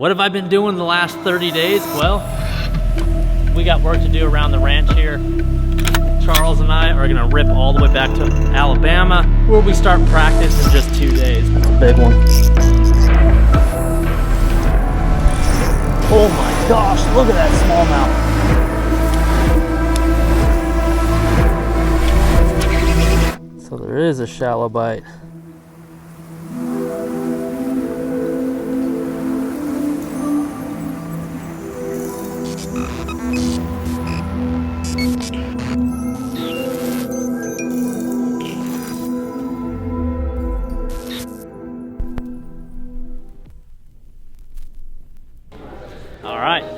What have I been doing the last 30 days? Well, we got work to do around the ranch here. Charles and I are gonna rip all the way back to Alabama, where we start practice in just 2 days. That's a big one. Oh my gosh, look at that smallmouth. So there is a shallow bite.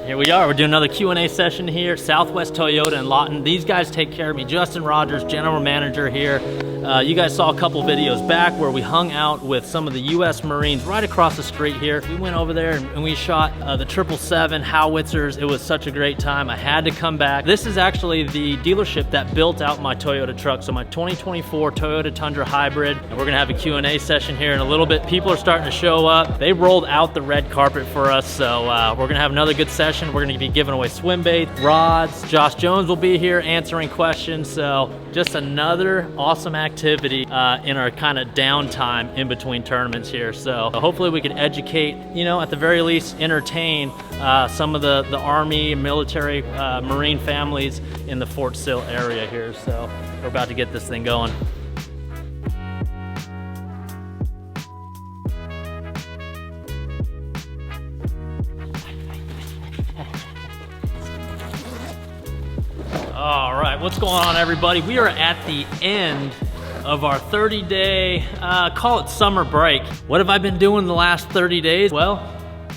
Here we are, we're doing another Q&A session here, Southwest Toyota in Lawton. These guys take care of me. Justin Rogers, general manager here. You guys saw a couple videos back where we hung out with some of the U.S. Marines right across the street here. We went over there and we shot the 777 howitzers. It was such a great time. I had to come back. This is actually the dealership that built out my Toyota truck. So my 2024 Toyota Tundra Hybrid. And we're gonna have a Q&A session here in a little bit. People are starting to show up. They rolled out the red carpet for us. So we're gonna have another good session. We're gonna be giving away swim bait, rods. Josh Jones will be here answering questions. So just another awesome activity in our kind of downtime in between tournaments here. So hopefully we can educate, you know, at the very least entertain some of the Army and military Marine families in the Fort Sill area here. So we're about to get this thing going. All right, what's going on, everybody? We are at the end of our 30-day, call it summer break. What have I been doing the last 30 days? Well,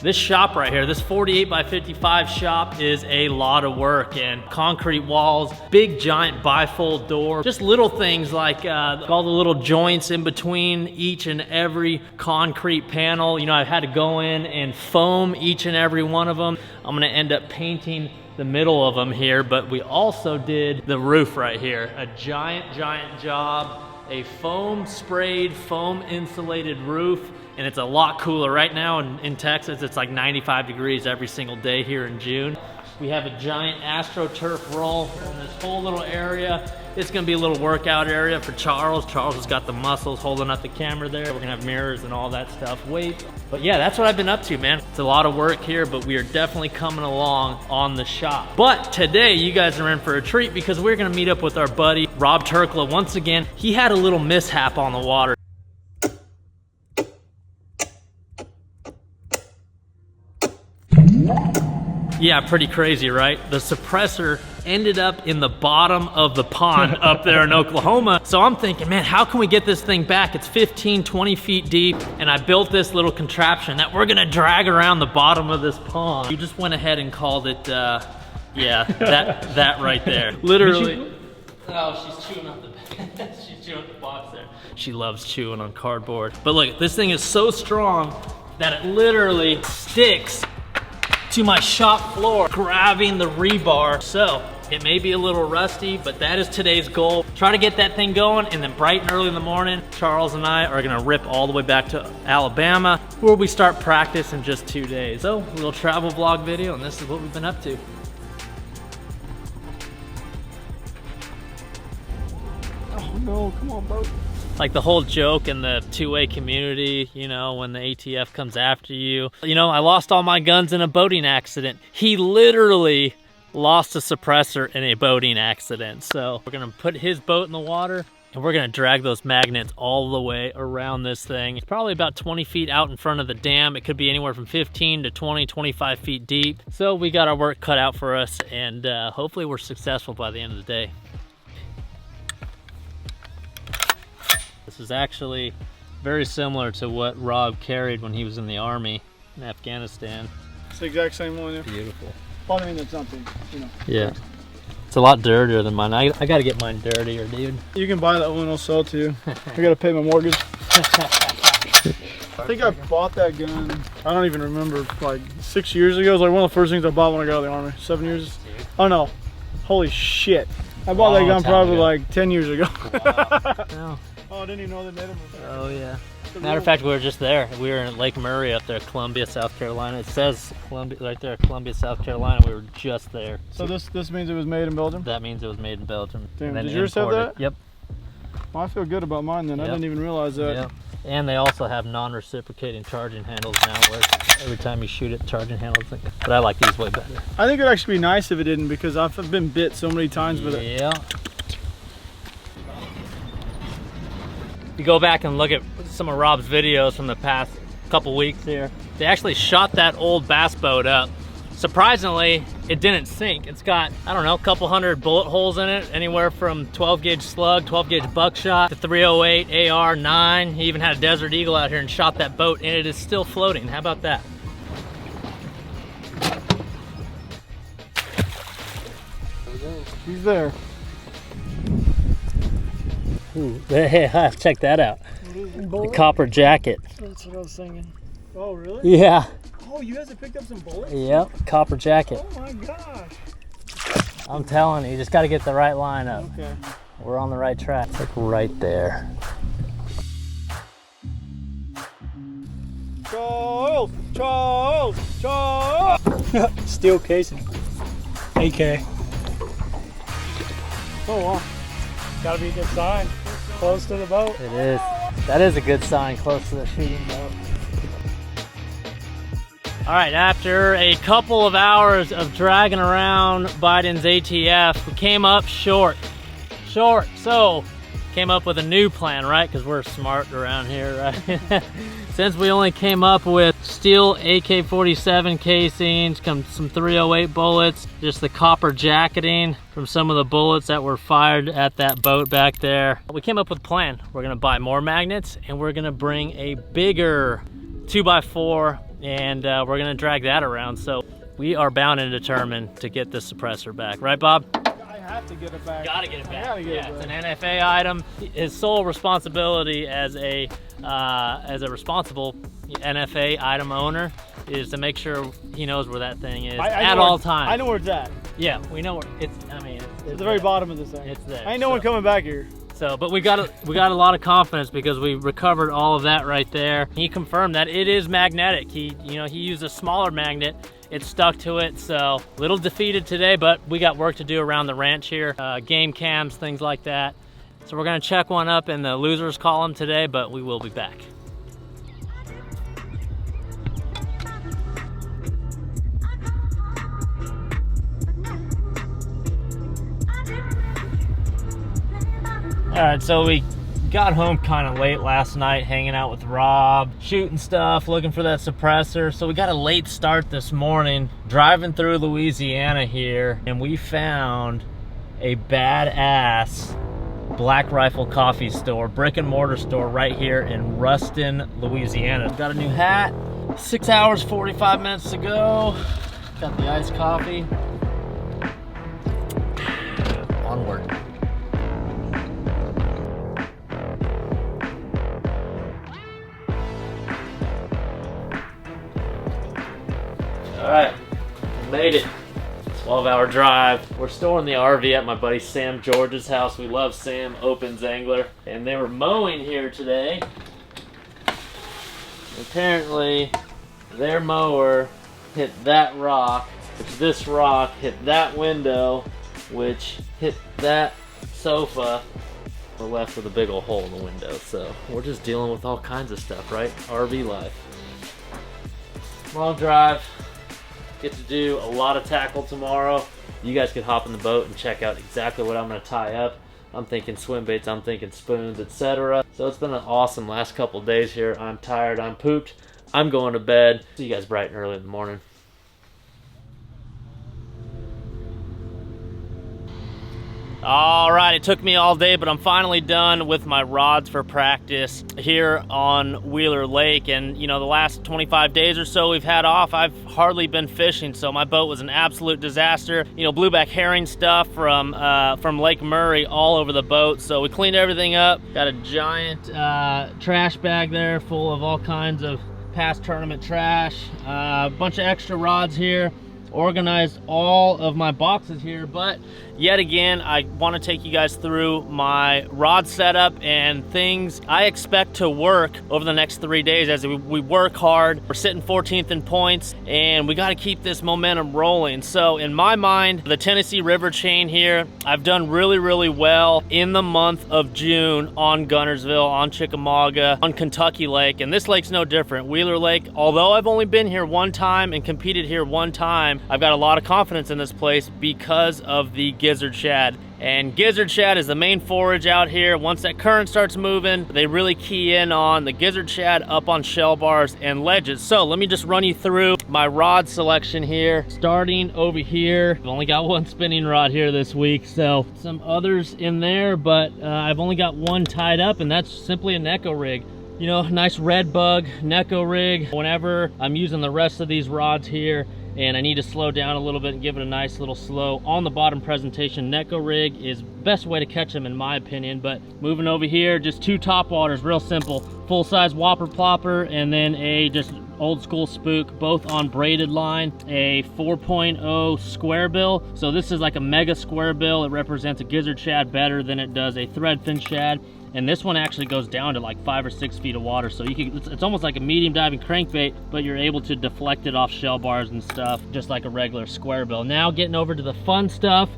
this shop right here, this 48 by 55 shop is a lot of work, and concrete walls, big giant bifold door, just little things like all the little joints in between each and every concrete panel. You know, I've had to go in and foam each and every one of them. I'm gonna end up painting the middle of them here, but we also did the roof right here. A giant job, a foam sprayed, foam insulated roof, and it's a lot cooler. Right now in Texas, it's like 95 degrees every single day here in June. We have a giant AstroTurf roll in this whole little area. It's gonna be a little workout area for Charles. Charles has got the muscles holding up the camera there. We're gonna have mirrors and all that stuff, weights. But yeah, that's what I've been up to, man. It's a lot of work here, but we are definitely coming along on the shop. But today, you guys are in for a treat because we're gonna meet up with our buddy, Rob Turkla. Once again, he had a little mishap on the water. Yeah, pretty crazy, right? The suppressor ended up in the bottom of the pond up there in Oklahoma. So I'm thinking, man, how can we get this thing back? It's 15, 20 feet deep, and I built this little contraption that we're gonna drag around the bottom of this pond. You just went ahead and called it, yeah, that right there. Literally. Oh, she's chewing up the she's chewing up the box there. She loves chewing on cardboard. But look, this thing is so strong that it literally sticks to my shop floor, grabbing the rebar. So it may be a little rusty, but that is today's goal. Try to get that thing going, and then bright and early in the morning, Charles and I are gonna rip all the way back to Alabama, where we start practice in just 2 days. So a little travel vlog video, and this is what we've been up to. Oh no, come on, boat. Like the whole joke in the two-way community, you know, when the ATF comes after you. You know, I lost all my guns in a boating accident. He literally lost a suppressor in a boating accident. So we're gonna put his boat in the water, and we're gonna drag those magnets all the way around this thing. It's probably about 20 feet out in front of the dam. It could be anywhere from 15 to 20, 25 feet deep. So we got our work cut out for us, and hopefully we're successful by the end of the day. This is actually very similar to what Rob carried when he was in the Army in Afghanistan. It's the exact same one, yeah. Beautiful. Well, I mean, it's something, you know. Yeah. It's a lot dirtier than mine. I gotta get mine dirtier, dude. You can buy that one, I'll sell it to you. I gotta pay my mortgage. I think I bought that gun, I don't even remember, like 6 years ago. It was like one of the first things I bought when I got out of the Army. 7 years? Oh no, holy shit. I bought that gun probably like 10 years ago. Wow. Oh, I didn't even know they made them. Oh yeah. Matter of fact, we were just there. We were in Lake Murray up there, Columbia, South Carolina. It says Columbia right there, Columbia, South Carolina. We were just there. So this means it was made in Belgium? That means it was made in Belgium. Damn, and then did yours have imported. that? Yep. Well, I feel good about mine then. Yep. I didn't even realize that. Yep. And they also have non-reciprocating charging handles now, where every time you shoot it, charging handles. But I like these way better. I think it'd actually be nice if it didn't, because I've been bit so many times with it. Yeah. You go back and look at some of Rob's videos from the past couple weeks here. They actually shot that old bass boat up. Surprisingly, it didn't sink. It's got, I don't know, a couple hundred bullet holes in it, anywhere from 12 gauge slug, 12 gauge buckshot, to 308, AR-9. He even had a Desert Eagle out here and shot that boat, and it is still floating. How about that? He's there. Ooh, hey, check that out. The copper jacket. That's what I was thinking. Oh, really? Yeah. Oh, you guys have picked up some bullets? Yep, copper jacket. Oh my gosh. I'm telling you, you just got to get the right line up. Okay. We're on the right track. It's like right there. Charles! Charles! Charles! Steel casing. AK. Oh, wow. Gotta be a good sign. Close to the boat. It is. That is a good sign, close to the shooting boat. All right, after a couple of hours of dragging around Biden's ATF, we came up short. So, came up with a new plan, right? Because we're smart around here, right? Since we only came up with steel AK-47 casings, some 308 bullets, just the copper jacketing from some of the bullets that were fired at that boat back there, we came up with a plan. We're gonna buy more magnets, and we're gonna bring a bigger 2x4, and we're gonna drag that around. So we are bound and determined to get this suppressor back, right, Bob? I have to get it back. Gotta get it back. Gotta get it It's back. an NFA item. His sole responsibility as a responsible NFA item owner is to make sure he knows where that thing is at all times. I know where it's at. Yeah, we know where it's. I mean, It's the very bottom of this thing. It's there. Ain't no one coming back here. So, but we got a lot of confidence because we recovered all of that right there. He confirmed that it is magnetic. He used a smaller magnet. It stuck to it, so a little defeated today, but we got work to do around the ranch here. Game cams, things like that. So we're gonna check one up in the losers column today, but we will be back. All right, so we got home kind of late last night, hanging out with Rob, shooting stuff, looking for that suppressor. So we got a late start this morning, driving through Louisiana here, and we found a badass Black Rifle coffee store, brick and mortar store right here in Ruston, Louisiana. Got a new hat, 6 hours, 45 minutes to go. Got the iced coffee. Onward. All right, made it. 12-hour drive. We're storing the RV at my buddy Sam George's house. We love Sam, Opens Angler. And they were mowing here today. Apparently, their mower hit that rock, which this rock hit that window, which hit that sofa. We're left with a big old hole in the window. So we're just dealing with all kinds of stuff, right? RV life. Long drive. Get to do a lot of tackle tomorrow. You guys could hop in the boat and check out exactly what I'm going to tie up. I'm thinking swim baits, I'm thinking spoons, etc. So it's been an awesome last couple days here. I'm tired, I'm pooped. I'm going to bed. See you guys bright and early in the morning. All right, it took me all day, but I'm finally done with my rods for practice here on Wheeler Lake. And you know, the last 25 days or so we've had off, I've hardly been fishing, so my boat was an absolute disaster. You know, blueback herring stuff from Lake Murray all over the boat. So we cleaned everything up. Got a giant trash bag there full of all kinds of past tournament trash. A bunch of extra rods here. organized all of my boxes here, but yet again, I want to take you guys through my rod setup and things I expect to work over the next 3 days as we work hard. We're sitting 14th in points, and we got to keep this momentum rolling. So in my mind, the Tennessee River chain here, I've done really, really well in the month of June on Guntersville, on Chickamauga, on Kentucky Lake, and this lake's no different. Wheeler Lake, although I've only been here one time and competed here one time, I've got a lot of confidence in this place because of the gizzard shad. And gizzard shad is the main forage out here. Once that current starts moving, they really key in on the gizzard shad up on shell bars and ledges. So let me just run you through my rod selection here. Starting over here, I've only got one spinning rod here this week, so some others in there, but I've only got one tied up, and that's simply a Neko rig. You know, nice red bug Neko rig. Whenever I'm using the rest of these rods here, and I need to slow down a little bit and give it a nice little slow on the bottom presentation, Neko rig is best way to catch them in my opinion. But moving over here, just 2 top waters, real simple. Full-size whopper plopper, and then a just old school spook, both on braided line, a 4.0 square bill. So this is like a mega square bill. It represents a gizzard shad better than it does a threadfin shad. And this one actually goes down to like 5 or 6 feet of water, so you can, it's almost like a medium diving crankbait, but you're able to deflect it off shell bars and stuff just like a regular square bill. Now getting over to the fun stuff,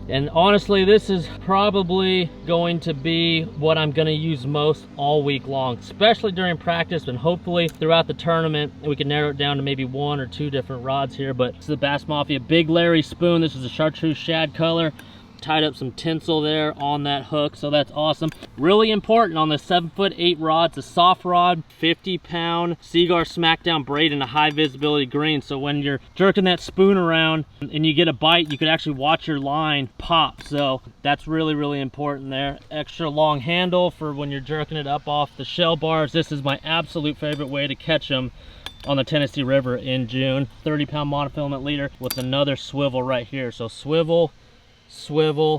and honestly this is probably going to be what I'm going to use most all week long, especially during practice, and hopefully throughout the tournament we can narrow it down to maybe 1 or 2 different rods here. But it's the Bass Mafia Big Larry spoon. This is a chartreuse shad color. Tied up some tinsel there on that hook, so that's awesome. Really important on the 7'8" rod, it's a soft rod, 50-pound Seaguar Smackdown braid in a high visibility green. So when you're jerking that spoon around and you get a bite, you could actually watch your line pop. So that's really, really important there. Extra long handle for when you're jerking it up off the shell bars. This is my absolute favorite way to catch them on the Tennessee River in June. 30-pound monofilament leader with another swivel right here. So swivel,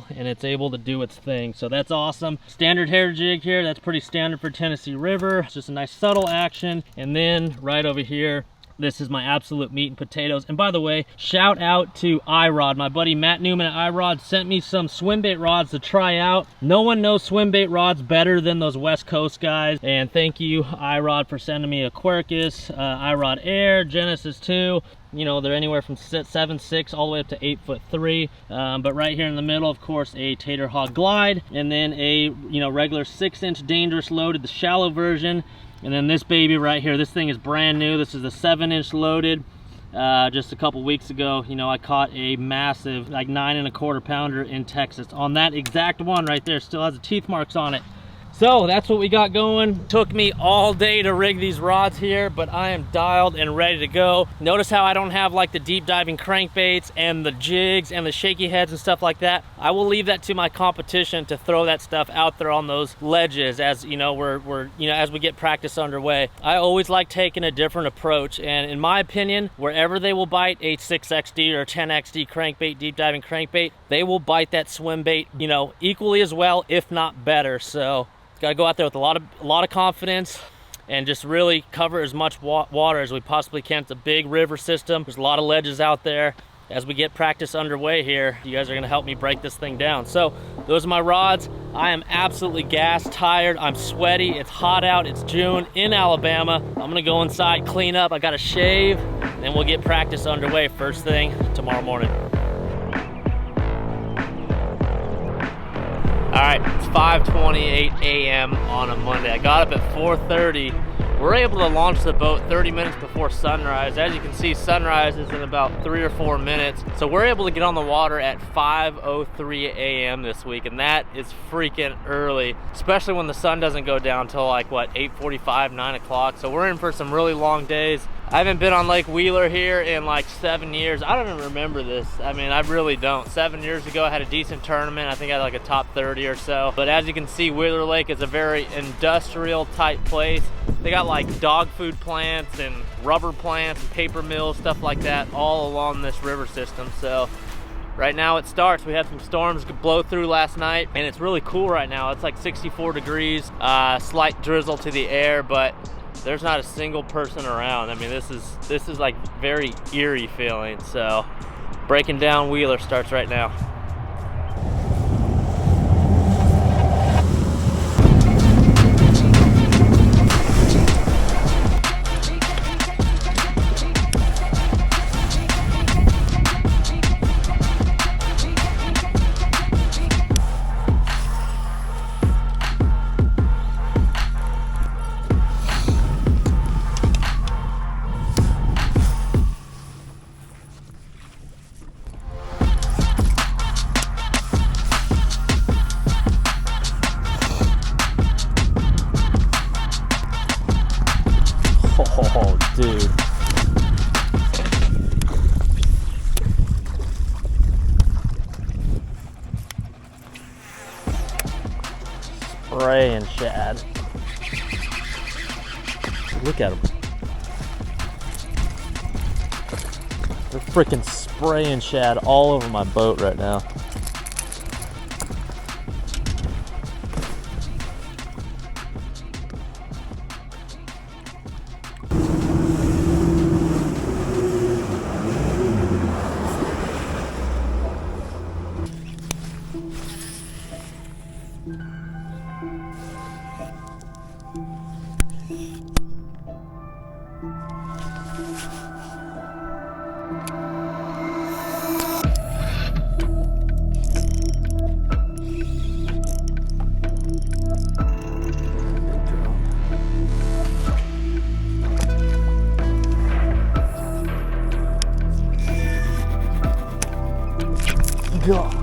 and it's able to do its thing, so that's awesome. Standard hair jig here, that's pretty standard for Tennessee River. It's just a nice subtle action. And then right over here, this is my absolute meat and potatoes. And by the way, shout out to iRod. My buddy Matt Newman at iRod sent me some swim bait rods to try out. No one knows swim bait rods better than those West Coast guys. And thank you iRod for sending me a Quercus, iRod Air, Genesis 2. You know, they're anywhere from 7'6" all the way up to 8'3". But right here in the middle, of course, a Tater Hawk Glide, and then a, you know, regular 6-inch dangerous loaded, the shallow version. And then this baby right here, this thing is brand new. This is a 7-inch loaded. Just a couple weeks ago, you know, I caught a massive, like 9¼ pounder in Texas. On that exact one right there, still has the teeth marks on it. So that's what we got going. Took me all day to rig these rods here, but I am dialed and ready to go. Notice how I don't have like the deep diving crankbaits and the jigs and the shaky heads and stuff like that. I will leave that to my competition to throw that stuff out there on those ledges as, you know, as we get practice underway. I always like taking a different approach, and in my opinion, wherever they will bite a 6XD or 10XD crankbait, deep diving crankbait, they will bite that swim bait, you know, equally as well, if not better. So got to go out there with a lot of confidence and just really cover as much water as we possibly can. It's a big river system. There's a lot of ledges out there. As we get practice underway here, you guys are going to help me break this thing down. So those are my rods. I am absolutely gassed, tired. I'm sweaty. It's hot out. It's June in Alabama. I'm going to go inside, clean up. I got to shave, and we'll get practice underway first thing tomorrow morning. All right, it's 5:28 a.m. on a Monday. I got up at 4:30. We're able to launch the boat 30 minutes before sunrise. As you can see, sunrise is in about 3 or 4 minutes. So we're able to get on the water at 5:03 a.m. this week, and that is freaking early, especially when the sun doesn't go down till like, what, 8:45, 9 o'clock. So we're in for some really long days. I haven't been on Lake Wheeler here in like 7 years. I don't even remember this. I mean, I really don't. 7 years ago, I had a decent tournament. I think I had like a top 30 or so. But as you can see, Wheeler Lake is a very industrial type place. They got like dog food plants and rubber plants and paper mills, stuff like that, all along this river system. So right now it starts. We had some storms blow through last night, and it's really cool right now. It's like 64 degrees, slight drizzle to the air, but there's not a single person around. I mean, this is like very eerie feeling. So breaking down Wheeler starts right now. Oh, dude. Spraying shad. Look at them. They're freaking spraying shad all over my boat right now. God.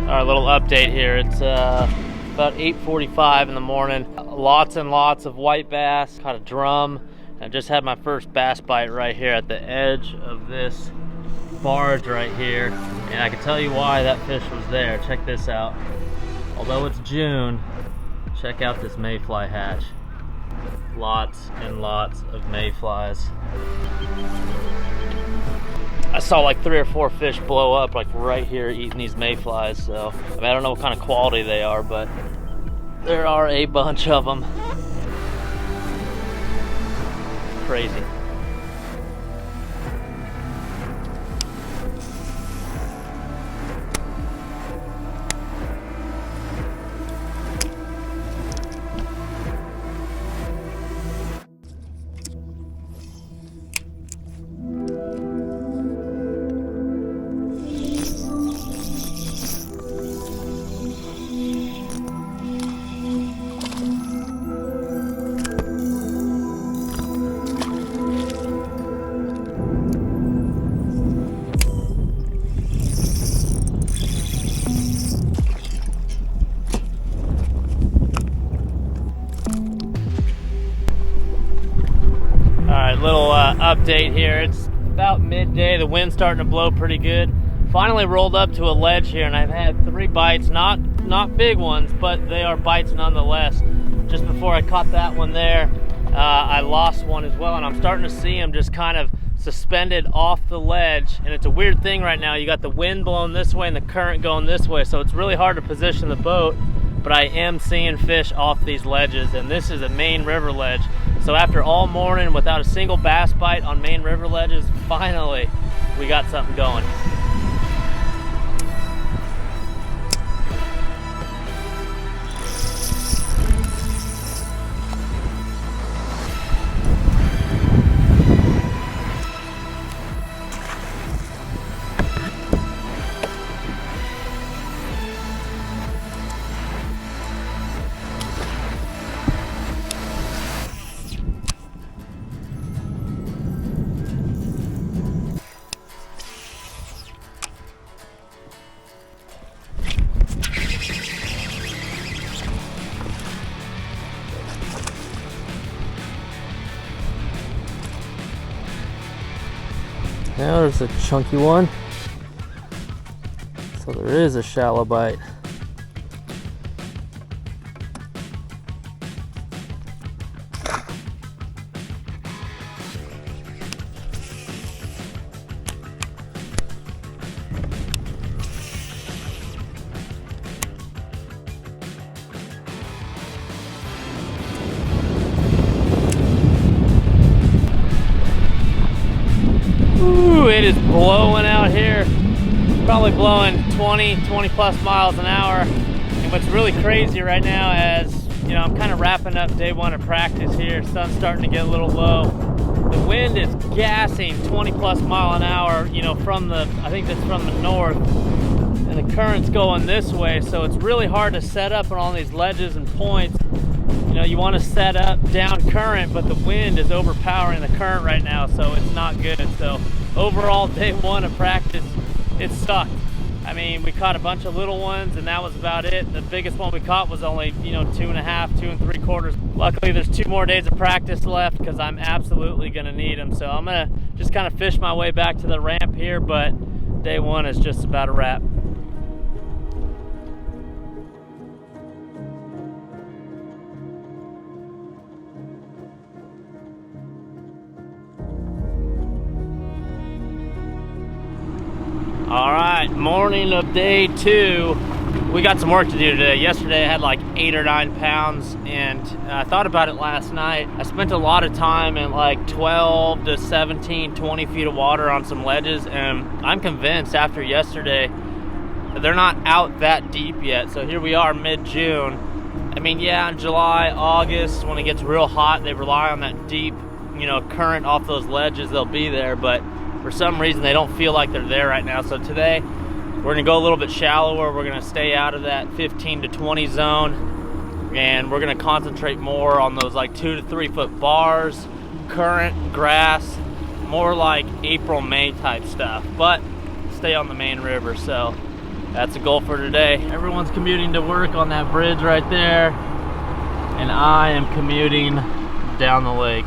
All right, little update here. It's about 8:45 in the morning. Lots and lots of white bass. Caught a drum. I just had my first bass bite right here at the edge of this barge right here. And I can tell you why that fish was there. Check this out. Although it's June, check out this mayfly hatch. Lots and lots of mayflies. I saw like 3 or 4 fish blow up like right here eating these mayflies. So I mean, I don't know what kind of quality they are, but there are a bunch of them. Crazy. Little update here. It's about midday. The wind's starting to blow pretty good. Finally rolled up to a ledge here, and I've had 3 bites. Not big ones, but they are bites nonetheless. Just before I caught that one there, I lost one as well, and I'm starting to see them just kind of suspended off the ledge. And it's a weird thing right now. You got the wind blowing this way and the current going this way, so it's really hard to position the boat. But I am seeing fish off these ledges, and this is a main river ledge. So after all morning without a single bass bite on main river ledges, finally we got something going. Now there's a chunky one. So there is a shallow bite. wind is blowing out here. Probably blowing 20 plus miles an hour. And what's really crazy right now, as you know, I'm kind of wrapping up day one of practice here. Sun's starting to get a little low. The wind is gassing 20 plus mile an hour, you know, from the, I think that's from the north. And the current's going this way, so it's really hard to set up on all these ledges and points. You know, you want to set up down current, but the wind is overpowering the current right now, so it's not good. So overall, day one of practice, it sucked. I mean, we caught a bunch of little ones, and that was about it. The biggest one we caught was only, you know, 2.5, 2 3/4. Luckily, there's 2 more days of practice left because I'm absolutely going to need them. So I'm going to just kind of fish my way back to the ramp here, but day one is just about a wrap. All right, morning of day 2. We got some work to do today. Yesterday I had like 8 or 9 pounds, and I thought about it last night. I spent a lot of time in like 12 to 17, 20 feet of water on some ledges, and I'm convinced after yesterday that they're not out that deep yet. So here we are mid-June. I mean, yeah, in July, August, when it gets real hot, they rely on that deep, you know, current off those ledges. They'll be there, but for some reason they don't feel like they're there right now. So today we're gonna go a little bit shallower. We're gonna stay out of that 15 to 20 zone, and we're gonna concentrate more on those like 2 to 3 foot bars, current, grass, more like April, May type stuff, but stay on the main river. So that's a goal for today. Everyone's commuting to work on that bridge right there, and I am commuting down the lake.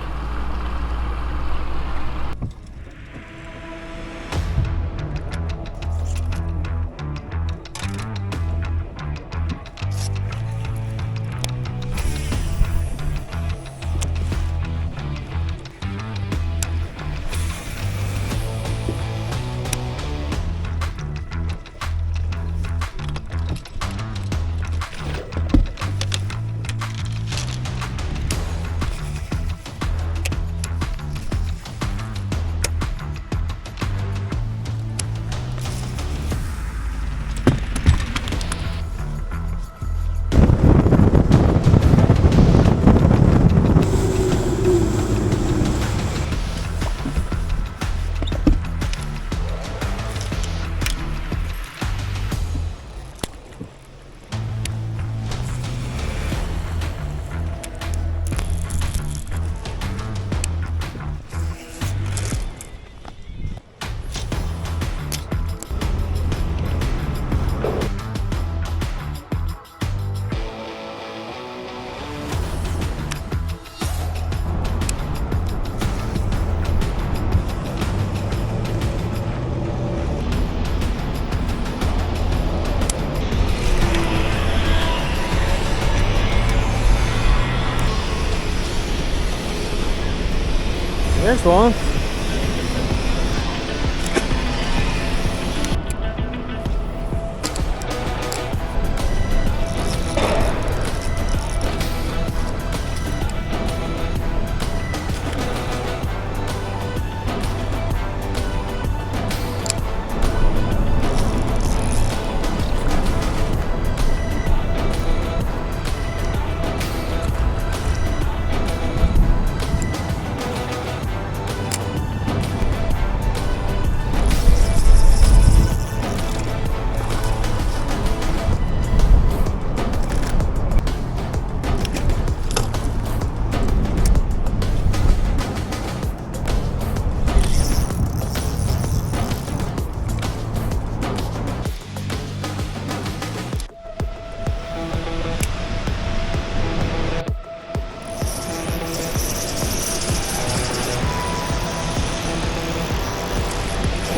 There's one.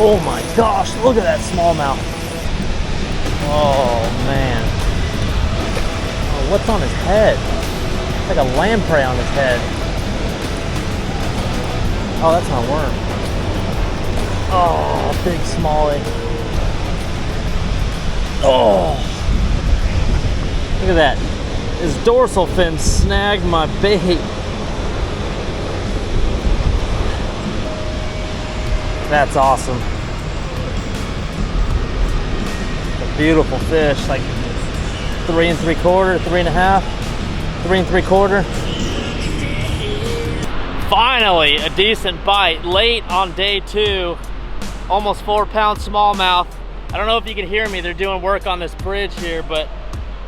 Oh my gosh, look at that smallmouth. Oh man. Oh, what's on his head? It's like a lamprey on his head. Oh, that's not a worm. Oh, big smallie. Oh, look at that. His dorsal fin snagged my bait. That's awesome. A beautiful fish, like 3 3/4, 3 1/2, 3 3/4. Finally, a decent bite late on day 2. Almost 4-pound smallmouth. I don't know if you can hear me. They're doing work on this bridge here, but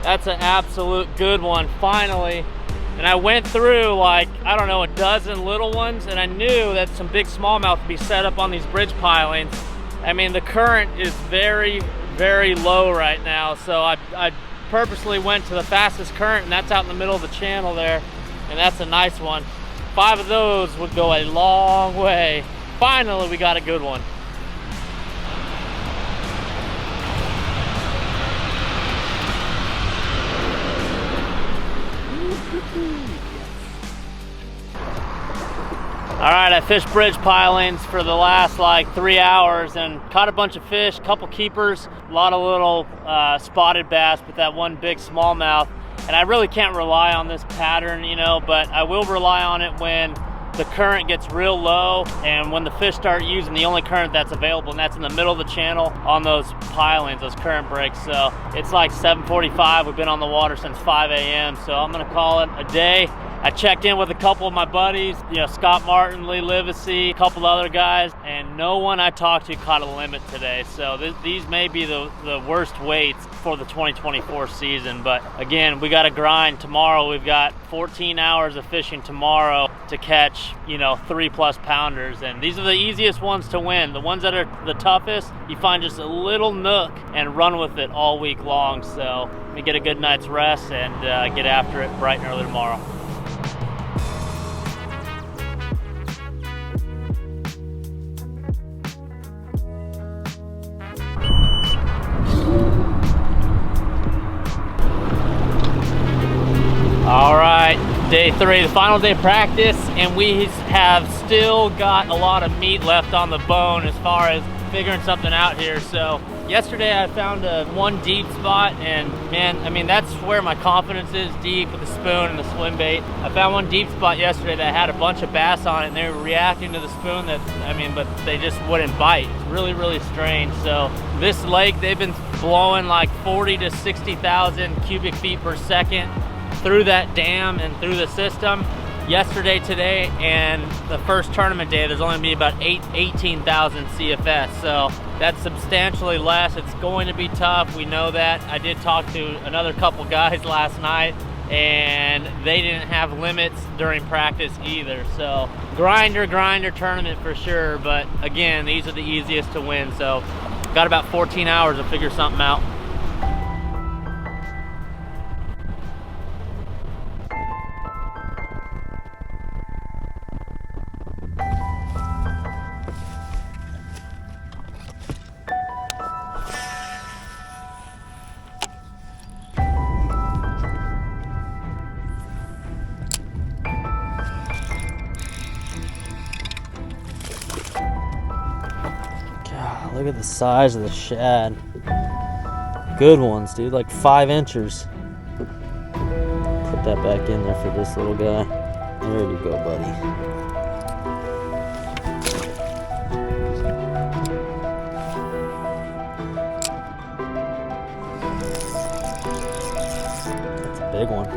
that's an absolute good one, finally. And I went through like, I don't know, a dozen little ones, and I knew that some big smallmouth would be set up on these bridge pilings. I mean, the current is very, very low right now, so I purposely went to the fastest current, and that's out in the middle of the channel there, and that's a nice one. 5 of those would go a long way. Finally, we got a good one. All right, I fished bridge pilings for the last like 3 hours and caught a bunch of fish, couple keepers, a lot of little spotted bass, but that one big smallmouth. And I really can't rely on this pattern, you know, but I will rely on it when the current gets real low and when the fish start using the only current that's available, and that's in the middle of the channel on those pilings, those current breaks. So it's like 7:45. We've been on the water since 5 a.m. So I'm gonna call it a day. I checked in with a couple of my buddies, you know, Scott Martin, Lee Livesey, a couple other guys, and no one I talked to caught a limit today. So these may be the worst weights for the 2024 season. But again, we got to grind tomorrow. We've got 14 hours of fishing tomorrow to catch, you know, 3+ pounders. And these are the easiest ones to win. The ones that are the toughest, you find just a little nook and run with it all week long. So let me get a good night's rest and get after it bright and early tomorrow. All right, day 3, the final day of practice, and we have still got a lot of meat left on the bone as far as figuring something out here. So yesterday I found one deep spot, and man, I mean, that's where my confidence is, deep with the spoon and the swim bait. I found one deep spot yesterday that had a bunch of bass on it, and they were reacting to the spoon but they just wouldn't bite. It's really, really strange. So this lake, they've been blowing like 40 to 60,000 cubic feet per second through that dam and through the system. Yesterday, today, and the first tournament day, there's only been about 18,000 CFS, so that's substantially less. It's going to be tough, we know that. I did talk to another couple guys last night, and they didn't have limits during practice either. So grinder tournament for sure, but again, these are the easiest to win, so got about 14 hours to figure something out. Look at the size of the shad. Good ones, dude, like 5 inches. Put that back in there for this little guy. There you go, buddy. That's a big one.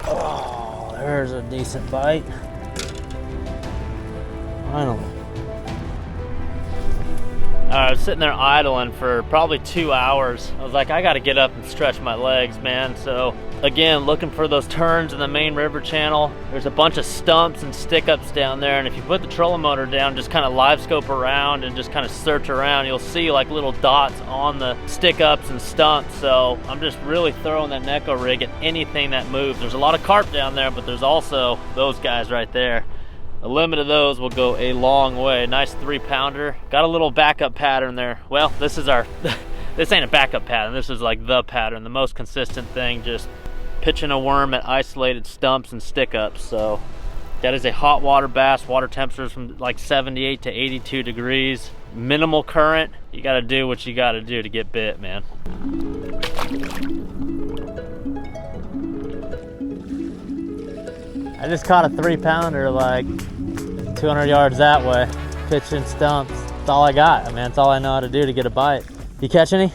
Oh, there's a decent bite. Finally. I was sitting there idling for probably 2 hours. I was like, I gotta get up and stretch my legs, man. So again, looking for those turns in the main river channel. There's a bunch of stumps and stick-ups down there, and if you put the trolling motor down, just kind of live scope around and just kind of search around, you'll see like little dots on the stick-ups and stumps. So I'm just really throwing that Neko rig at anything that moves. There's a lot of carp down there, but there's also those guys right there. A limit of those will go a long way. Nice 3-pounder. Got a little backup pattern there. Well, this is our, this ain't a backup pattern. This is like the pattern, the most consistent thing, just pitching a worm at isolated stumps and stick-ups. So that is a hot water bass. Water temperatures from like 78 to 82 degrees. Minimal current. You gotta do what you gotta do to get bit, man. I I just caught a 3-pounder like 200 yards that way, pitching stumps. That's all I got. I mean, that's all I know how to do to get a bite. You catch any?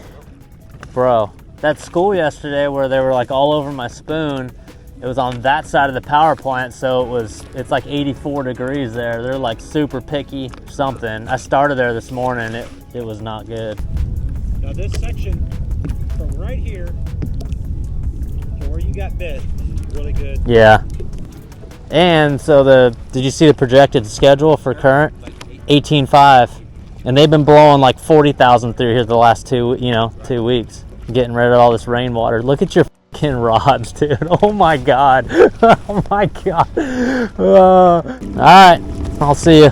Bro, that school yesterday where they were like all over my spoon, it was on that side of the power plant, so it's like 84 degrees there. They're like super picky something. I started there this morning, it was not good. Now this section from right here to where you got bit is really good. Yeah. And so did you see the projected schedule for current? 18.5. And they've been blowing like 40,000 through here the last 2 weeks. Getting rid of all this rainwater. Look at your fucking rods, dude. Oh my God. Oh my God. All right, I'll see you.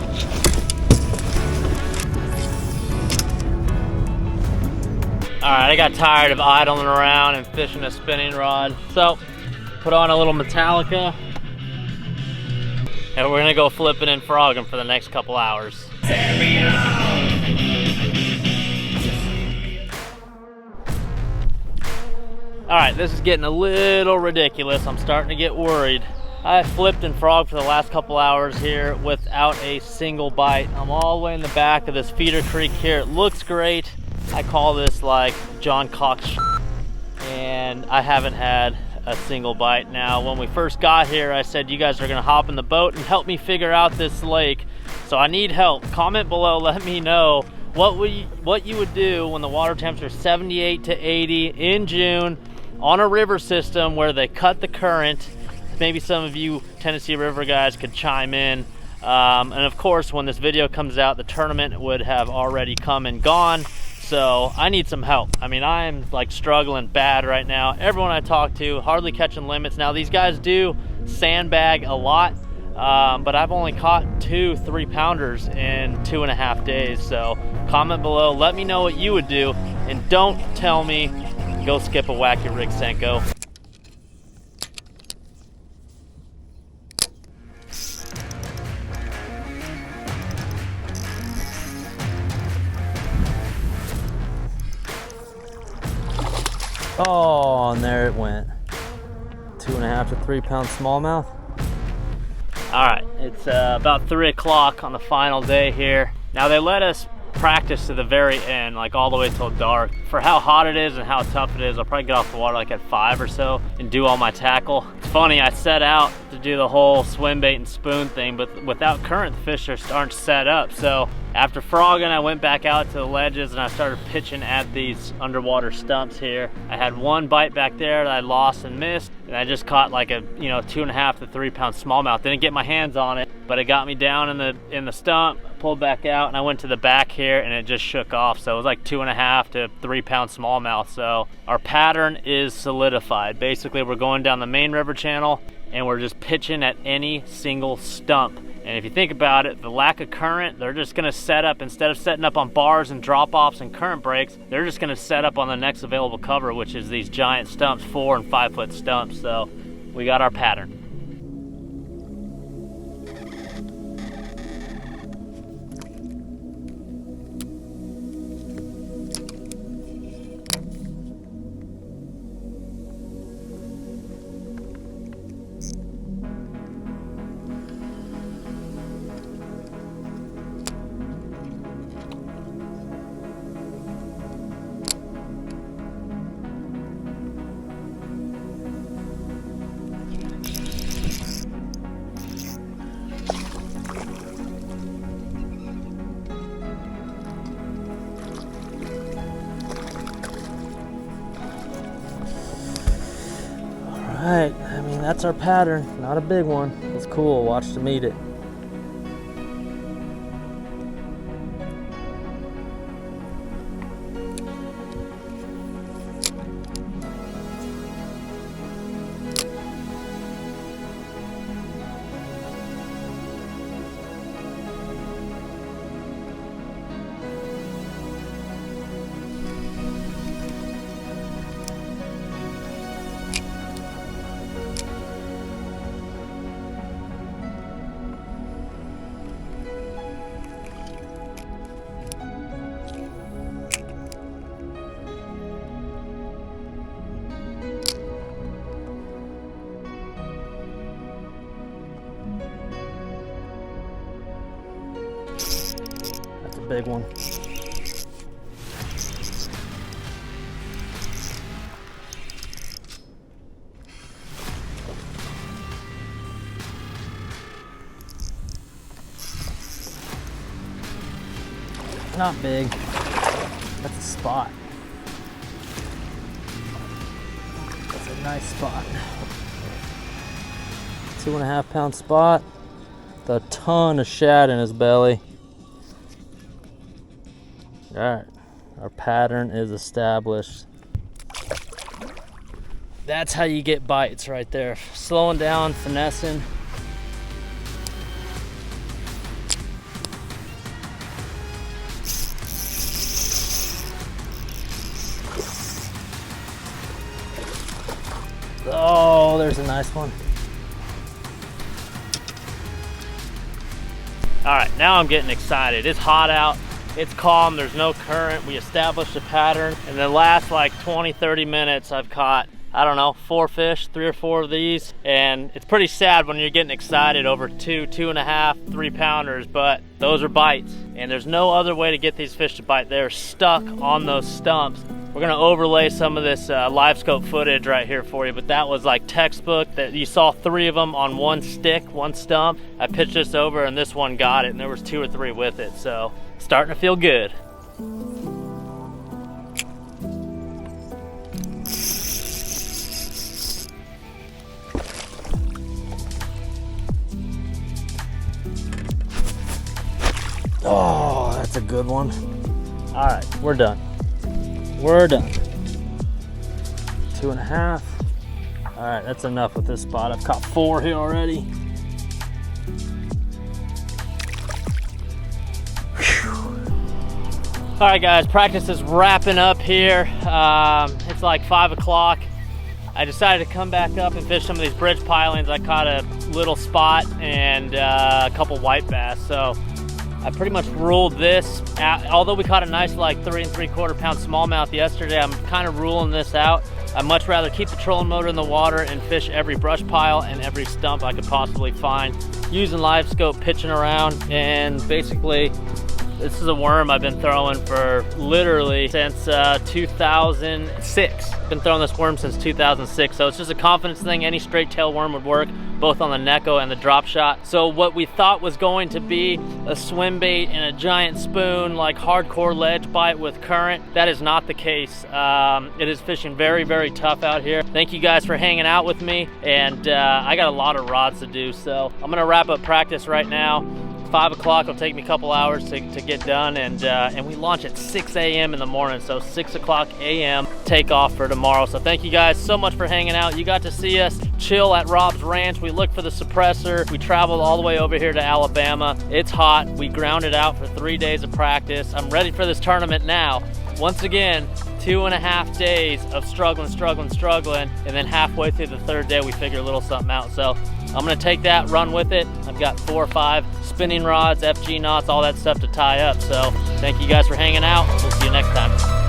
All right, I got tired of idling around and fishing a spinning rod. So, put on a little Metallica. And we're gonna go flipping and frogging for the next couple hours. All right, this is getting a little ridiculous. I'm starting to get worried. I flipped and frogged for the last couple hours here without a single bite. I'm all the way in the back of this feeder creek here. It looks great. I call this like John Cox, and I haven't had a single bite. Now, when we first got here, I said you guys are gonna hop in the boat and help me figure out this lake. So I need help. Comment below, let me know what you would do when the water temps are 78 to 80 in June on a river system where they cut the current. Maybe some of you Tennessee River guys could chime in. And of course, when this video comes out, the tournament would have already come and gone. So I need some help. I mean, I'm like struggling bad right now. Everyone I talk to, hardly catching limits. Now these guys do sandbag a lot, but I've only caught 2 3-pounders in 2.5 days. So comment below, let me know what you would do, and don't tell me go skip a wacky rig Senko. Oh, and there it went. 2.5 to 3-pound smallmouth. All right, it's about 3 o'clock on the final day here. Now they let us practice to the very end, like all the way till dark. For how hot it is and how tough it is, I'll probably get off the water like at 5 or so and do all my tackle. It's funny, I set out to do the whole swim bait and spoon thing, but without current, the fish aren't set up. So after frogging, I went back out to the ledges and I started pitching at these underwater stumps here. I had 1 bite back there that I lost and missed, and I just caught like a 2.5 to 3-pound smallmouth. Didn't get my hands on it, but it got me down in the stump. Pulled back out, and I went to the back here and it just shook off. So it was like 2.5 to 3-pound smallmouth. So our pattern is solidified. Basically, we're going down the main river channel and we're just pitching at any single stump. And if you think about it, the lack of current, they're just gonna set up, instead of setting up on bars and drop-offs and current breaks, they're just gonna set up on the next available cover, which is these giant stumps, 4 and 5 foot stumps. So we got our pattern. Alright, I mean, that's our pattern. Not a big one. It's cool. Watch them eat it. big one. Not big. That's a spot. That's a nice spot. 2.5 pound spot with a ton of shad in his belly. All right, our pattern is established. That's how you get bites right there. Slowing down, finessing. Oh, there's a nice one. All right, now I'm getting excited. It's hot out, it's calm, there's no current. We established a pattern. In the last like 20, 30 minutes, I've caught, I don't know, 4 fish, 3 or 4 of these. And it's pretty sad when you're getting excited over 2.5, 3 pounders, but those are bites. And there's no other way to get these fish to bite. They're stuck on those stumps. We're gonna overlay some of this live scope footage right here for you, but that was like textbook. That you saw 3 of them on one stick, one stump. I pitched this over and this one got it, and there was 2 or 3 with it. So starting to feel good. Oh, that's a good one. All right, we're done. We're done. 2.5. All right, that's enough with this spot. I've caught 4 here already. Whew. All right, guys, practice is wrapping up here. It's like 5 o'clock. I decided to come back up and fish some of these bridge pilings. I caught a little spot and a couple white bass. So I pretty much ruled this out. Although we caught a nice like 3 3/4 pound smallmouth yesterday, I'm kind of ruling this out. I'd much rather keep the trolling motor in the water and fish every brush pile and every stump I could possibly find, using live scope, pitching around. And basically, this is a worm I've been throwing for literally since 2006. Been throwing this worm since 2006, so it's just a confidence thing. Any straight tail worm would work, both on the Neko and the drop shot. So what we thought was going to be a swim bait and a giant spoon, like hardcore ledge bite with current, that is not the case. It is fishing very, very tough out here. Thank you guys for hanging out with me, and I got a lot of rods to do, so I'm gonna wrap up practice right now. 5 o'clock, it'll take me a couple hours to get done, and we launch at 6 a.m. in the morning, so 6 o'clock a.m. takeoff for tomorrow. So thank you guys so much for hanging out. You got to see us chill at Rob's Ranch. We looked for the suppressor. We traveled all the way over here to Alabama. It's hot. We grounded out for 3 days of practice. I'm ready for this tournament now. Once again, 2.5 days of struggling, and then halfway through the 3rd day, we figure a little something out. So I'm gonna take that, run with it. I've got 4 or 5 spinning rods, FG knots, all that stuff to tie up. So thank you guys for hanging out. We'll see you next time.